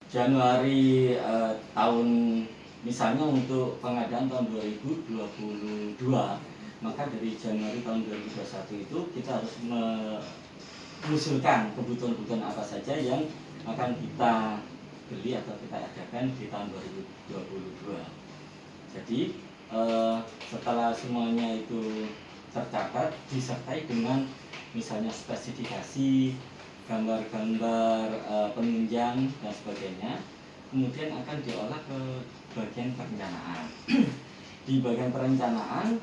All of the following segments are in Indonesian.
Januari tahun misalnya untuk pengadaan tahun 2022, maka dari Januari tahun 2021 itu kita harus mengusulkan kebutuhan-kebutuhan apa saja yang akan kita beli atau kita adakan di tahun 2022. Jadi setelah semuanya itu tercatat disertai dengan misalnya spesifikasi, gambar-gambar penunjang dan sebagainya, kemudian akan diolah ke bagian perencanaan. Di bagian perencanaan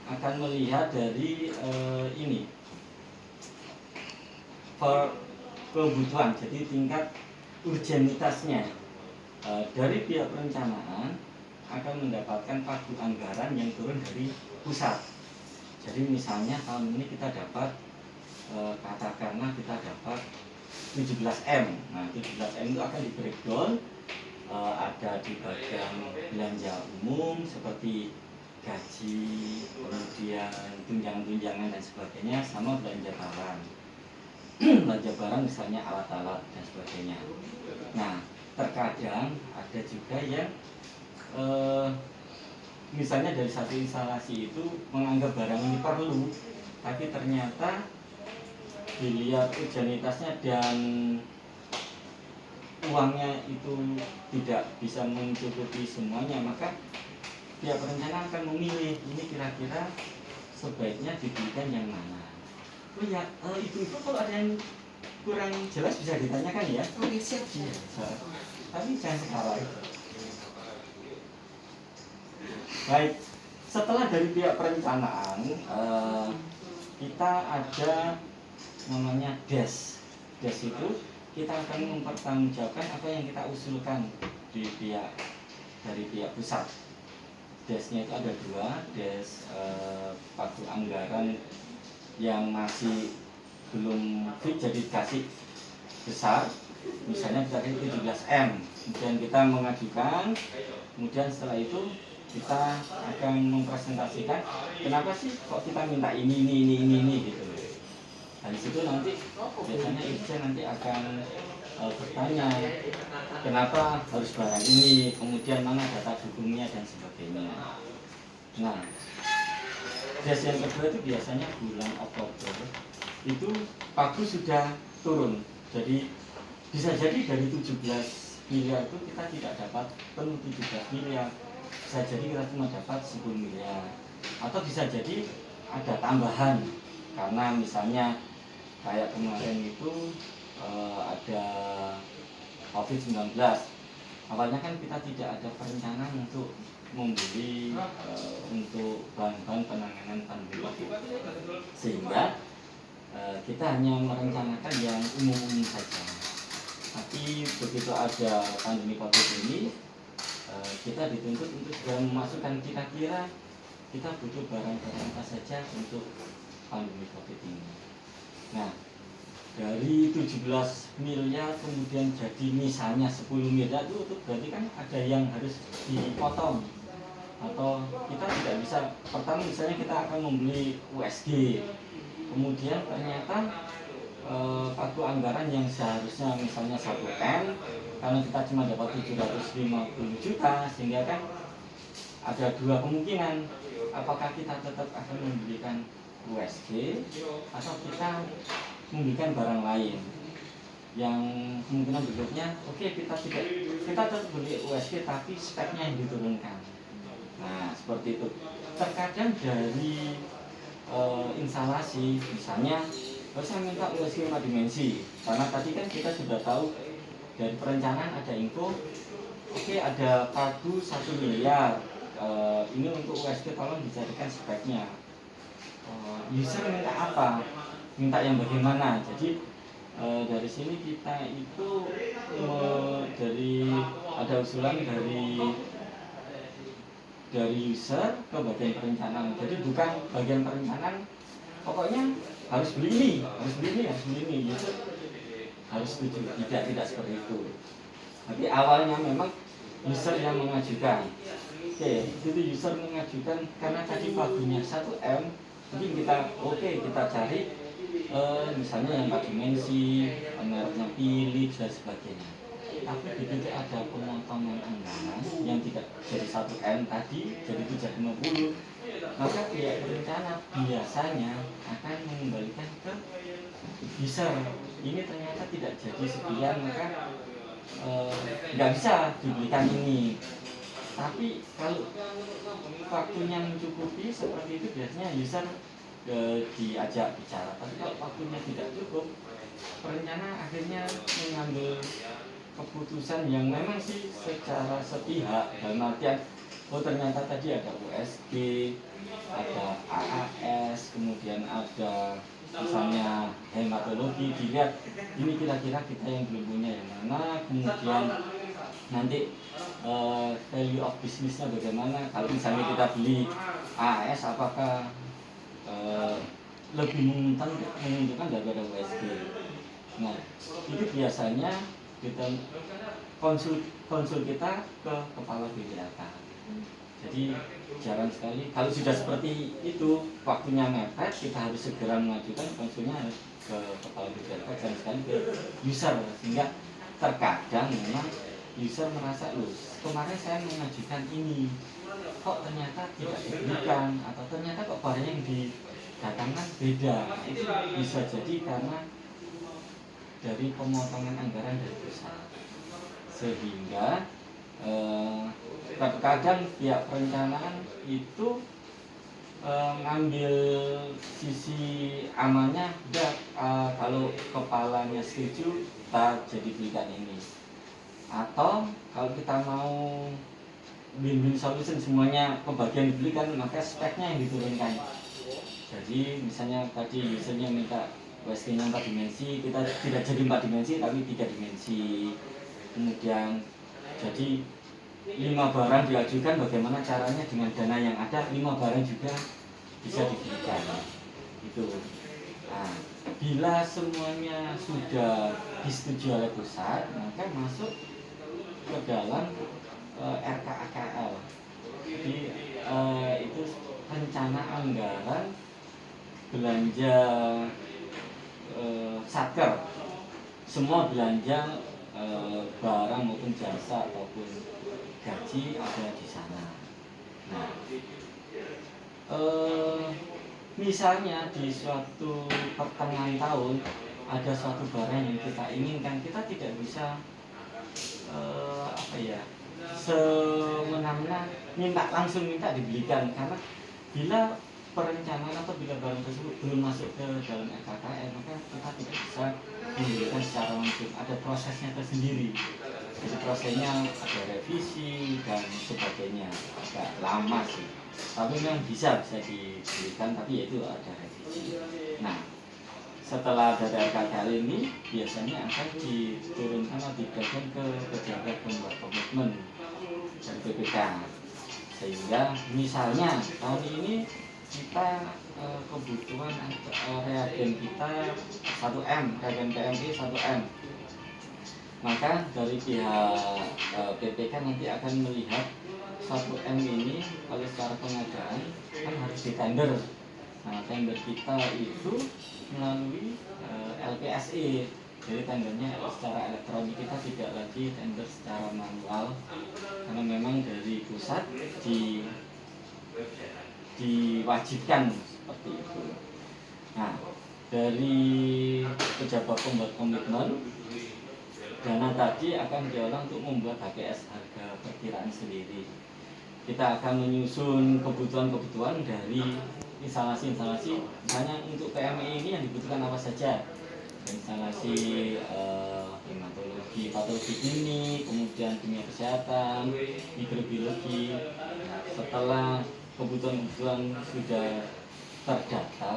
akan melihat dari ini kebutuhan, jadi tingkat urgenitasnya. Dari pihak perencanaan akan mendapatkan pagu anggaran yang turun dari pusat. Jadi misalnya tahun ini kita dapat katakanlah kita dapat 17M. Nah, 17M itu akan di breakdown, ada di bagian belanja umum seperti gaji, kemudian tunjangan-tunjangan dan sebagainya, sama belanja barang. Belanja barang misalnya alat-alat dan sebagainya. Nah, terkadang ada juga yang misalnya dari satu instalasi itu menganggap barang ini perlu, tapi ternyata dilihat urgenitasnya dan uangnya itu tidak bisa mencukupi semuanya, maka pihak perencana akan memilih ini kira-kira sebaiknya diberikan yang mana. Oh ya, itu kalau ada yang kurang jelas bisa ditanyakan ya. Oke, siap. Iya, tapi jangan sekarang. Baik, setelah dari pihak perencanaan kita ada namanya DES. DES itu kita akan mempertanggungjawabkan apa yang kita usulkan dari pihak pusat. DES-nya itu ada dua, DES pagu anggaran yang masih belum fit, jadi dikasih besar, misalnya kita 17M, kemudian kita mengajukan, kemudian setelah itu kita akan mempresentasikan kenapa sih kok kita minta ini gitu. Dari situ nanti biasanya Irjen nanti akan bertanya kenapa harus barang ini, kemudian mana data dukungnya dan sebagainya. Nah, DES yang kedua itu biasanya bulan Oktober itu pagu sudah turun. Jadi bisa jadi dari 17 miliar itu kita tidak dapat penuh 17 miliar. Bisa jadi kita cuma dapat 10 miliar. Atau bisa jadi ada tambahan karena misalnya kayak kemarin itu ada COVID-19. Awalnya kan kita tidak ada perencanaan untuk membeli untuk bahan-bahan penanganan pandemi, sehingga kita hanya merencanakan yang umum-umum saja. Tapi begitu ada pandemi COVID ini, kita dituntut untuk segera memasukkan kira-kira kita butuh barang-barang apa saja untuk pandemi COVID ini. Nah, dari 17 miliar kemudian jadi misalnya 10 miliar itu berarti kan ada yang harus dipotong, atau kita tidak bisa. Pertama misalnya kita akan membeli USG, kemudian ternyata pagu anggaran yang seharusnya misalnya 1M, karena kita cuma dapat 750 juta, sehingga kan ada dua kemungkinan, apakah kita tetap akan memberikan USG atau kita memberikan barang lain. Yang kemungkinan berikutnya, oke, kita tetap beli USG tapi speknya yang diturunkan. Nah, seperti itu. Terkadang dari instalasi, misalnya saya minta USG 5 dimensi, karena tadi kan kita sudah tahu dari perencanaan ada info, oke, ada pagu 1 miliar, ini untuk USG tolong dijadikan speknya. User minta apa, minta yang bagaimana. Jadi dari sini kita itu dari ada usulan dari user ke bagian perencanaan. Jadi bukan bagian perencanaan pokoknya harus beli ini, user harus setuju. Tidak seperti itu. Tapi awalnya memang user yang mengajukan. Oke, itu user mengajukan karena tadi pagunya 1M, mungkin kita cari misalnya yang 4 dimensi, mereknya Philips dan sebagainya. tapi begitu ada pemotongan anggaran yang tidak jadi 1 M tadi jadi 750, maka pihak berencana biasanya akan mengembalikan ke user. Ini ternyata tidak jadi sekian, maka nggak bisa dibelikan ini. Tapi kalau waktunya mencukupi seperti itu, biasanya user diajak bicara. Tapi kalau waktunya tidak cukup, perencana akhirnya mengambil keputusan yang memang sih secara sepihak, dalam artian ternyata tadi ada USG, ada AAS, kemudian ada misalnya hematologi, dilihat ini kira-kira kita yang belum punya yang mana, kemudian nanti value of bisnisnya bagaimana. Kalau misalnya kita beli AAS, apakah lebih menguntungkan daripada USG. Nah, itu biasanya kita konsul kita ke kepala BPK. Jadi jarang sekali kalau sudah seperti itu, waktunya mepet, kita harus segera mengajukan konsulnya ke kepala BPK, jarang sekali ke user, sehingga terkadang memang user merasa, loh kemarin saya mengajukan ini kok ternyata tidak diberikan, atau ternyata kok barang yang didatangkan beda. Itu bisa jadi karena dari pemotongan anggaran dari pusat, sehingga terkadang pihak perencanaan itu ngambil sisi amannya, kalau kepalanya setuju kita jadi belikan ini, atau kalau kita mau win-win solution semuanya pembagian dibelikan, maka speknya yang diturunkan. Jadi misalnya tadi usernya minta USG-nya 4 dimensi, kita tidak jadi 4 dimensi tapi 3 dimensi. Kemudian jadi 5 barang diajukan, bagaimana caranya dengan dana yang ada 5 barang juga bisa diberikan. Itu. Nah, bila semuanya sudah disetujui oleh pusat, maka masuk ke dalam RKAKL. Jadi itu rencana anggaran belanja satker, semua belanja barang maupun jasa ataupun gaji ada di sana. Nah, misalnya di suatu pertengahan tahun ada suatu barang yang kita inginkan, kita tidak bisa semena-mena langsung minta dibelikan, karena bila perencanaan atau bila barang tersebut belum masuk ke dalam RKKN, maka kita tidak bisa membelikan secara langsung. Ada prosesnya tersendiri. Jadi prosesnya ada revisi dan sebagainya, agak lama sih. Tapi memang bisa dibelikan, tapi yaitu ada revisi. Nah, setelah dari RKKL ini biasanya akan diturunkan atau diberikan ke pejabat pembuat komitmen dari BPK, sehingga misalnya tahun ini kita kebutuhan reagen kita 1M, reagen PMI 1M, maka dari pihak BPK nanti akan melihat 1M ini kalau secara pengadaan kan harus ditender. Nah, tender kita itu melalui LPSE, jadi tendernya secara elektronik, kita tidak lagi tender secara manual, karena memang dari pusat diwajibkan seperti itu. Nah, dari pejabat pembuat komitmen, dana tadi akan diolah untuk membuat HPS, harga perkiraan sendiri. Kita akan menyusun kebutuhan-kebutuhan dari instalasi-instalasi, misalnya untuk PMI ini yang dibutuhkan apa saja, instalasi hematologi, patologi klinik, kemudian kimia kesehatan, mikrobiologi. Setelah kebutuhan-kebutuhan sudah terdata,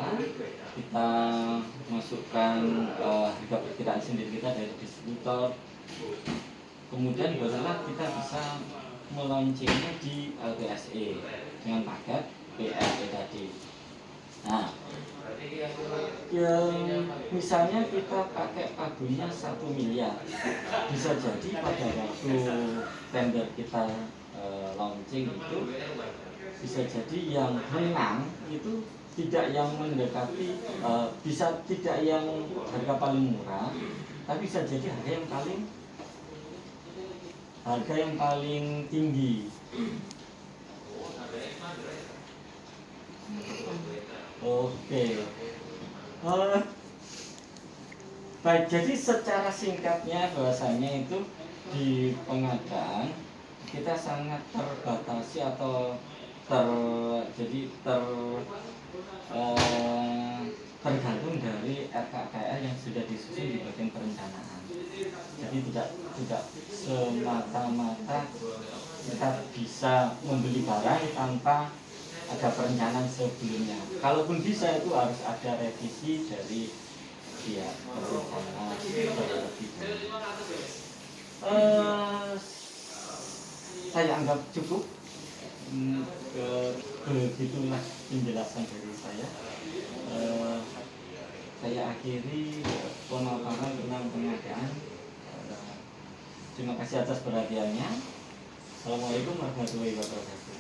kita masukkan harga perkiraan sendiri kita dari distributor, kemudian barulah kita bisa melaunchingnya di LPSE dengan paket PLE tadi. Nah, misalnya kita pakai pagunya 1 miliar, bisa jadi pada waktu tender kita launching itu, bisa jadi yang menang itu tidak yang mendekati, bisa tidak yang harga paling murah, tapi bisa jadi harga yang paling harga yang paling tinggi. Oke. Baik, jadi secara singkatnya bahwasanya itu di pengadaan kita sangat terbatasi atau tergantung dari RKKR yang sudah disusun di bagian perencanaan. Jadi tidak semata-mata kita bisa membeli barang tanpa ada perencanaan sebelumnya. Kalaupun bisa itu harus ada revisi dari pihak perencanaan terlebih dahulu. Saya anggap cukup. Begitulah penjelasan dari saya. Saya akhiri pemaparan tentang pengadaan. Terima kasih atas perhatiannya. Assalamualaikum warahmatullahi wabarakatuh.